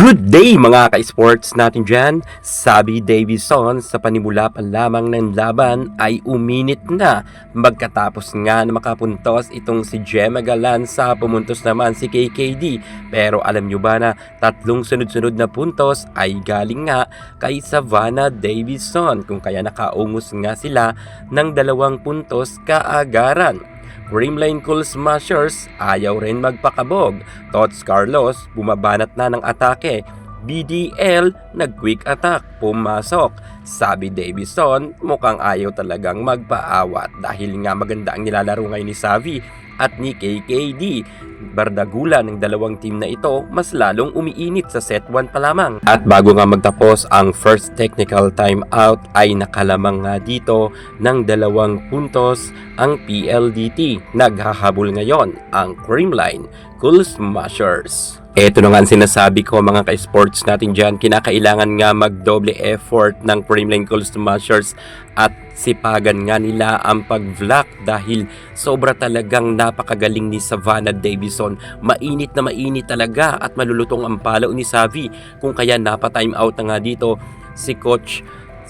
Good day mga ka-sports natin dyan. Sabi Davison, sa panimula pa lamang ng laban ay uminit na. Magkatapos nga na makapuntos itong si Gemma Galanza, pumuntos naman si KKD. Pero alam nyo ba na tatlong sunod-sunod na puntos ay galing nga kay Savannah Davison, kung kaya nakaungos nga sila ng 2 puntos kaagaran. Creamline Cool Smashers ayaw rin magpakabog. Tots Carlos bumabanat na ng atake. BDL nag-quick attack, pumasok. Sabi Davison, mukhang ayaw talagang magpaawat dahil nga maganda ang nilalaro ngayon ni Savi at ni KKD. Bardagulan ng dalawang team na ito mas lalong umiinit sa set 1 pa lamang. At bago nga magtapos ang first technical timeout ay nakalamang nga dito ng 2 puntos ang PLDT. Naghahabol ngayon ang Creamline Cool Smashers. Ito na nga ang sinasabi ko mga ka-sports natin dyan, kinakailangan nga magdoble effort ng Creamline Cool Smashers at sipagan nga nila ang pag-vlog dahil sobra talagang napakagaling ni Savannah Davison. Mainit na mainit talaga at malulutong ang palaw ni Savi, kung kaya napa-time out na nga dito si Coach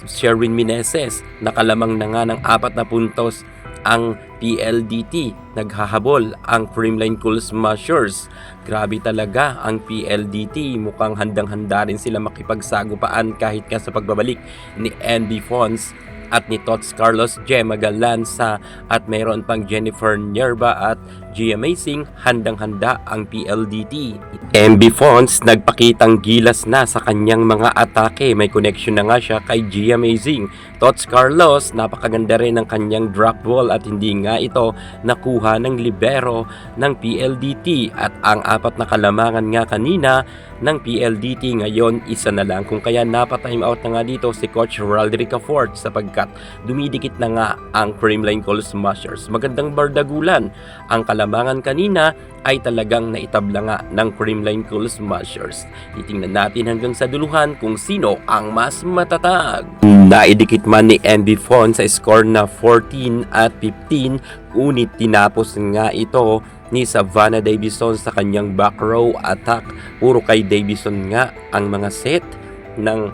Sherwin Meneses. Nakalamang na nga ng 4 na puntos ang PLDT. Naghahabol ang Creamline Cool Smashers. Grabe talaga ang PLDT. Mukhang handang-handa rin sila makipagsagupaan kahit nga sa pagbabalik ni Andy Fons at ni Tots Carlos, Gemma Galanza at mayroon pang Jennifer Nierba at G Amazing. Handang-handa ang PLDT. MB Fons nagpakitang gilas na sa kanyang mga atake. May connection na nga siya kay G Amazing. Tots Carlos, napakaganda rin ng kanyang drop ball at hindi nga ito nakuha ng libero ng PLDT. At ang 4 na kalamangan nga kanina ng PLDT ngayon isa na lang, kung kaya napa-time out na nga dito si Coach Raldrica Fort sapagkat dumidikit na nga ang Creamline Cool Smashers. Magandang bardagulan. Ang kalamangan kanina ay talagang naitabla nga ng Creamline Cool Smashers. Titingnan natin hanggang sa duluhan kung sino ang mas matatag. Naidikit man ni MB Fon sa score na 14 at 15, ngunit tinapos nga ito ni Savannah Davison sa kanyang back row attack. Puro kay Davison nga ang mga set ng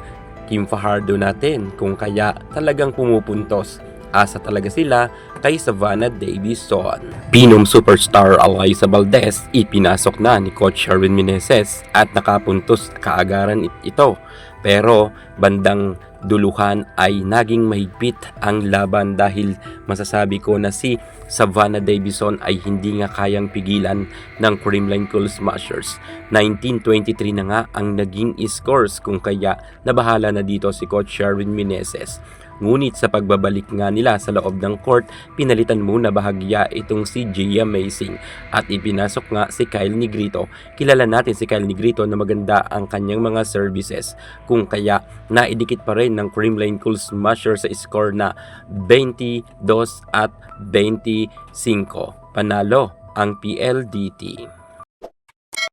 Kim Fajardo natin, kung kaya talagang pumupuntos. Asa talaga sila kay Savannah Davison. Pinom superstar Alyssa Valdez ipinasok na ni Coach Sherwin Meneses at nakapuntos kaagaran ito. Pero bandang duluhan ay naging mahigpit ang laban dahil masasabi ko na si Savannah Davison ay hindi nga kayang pigilan ng Creamline Cool Smashers. 19-23 na nga ang naging scores, kung kaya nabahala na dito si Coach Sherwin Meneses. Ngunit sa pagbabalik nga nila sa loob ng court, pinalitan muna bahagya itong si G Amazing at ipinasok nga si Kyle Negrito. Kilala natin si Kyle Negrito na maganda ang kanyang mga services, kung kaya naidikit pa rin ng Creamline Cool Smasher sa score na 22 at 25. Panalo ang PLDT.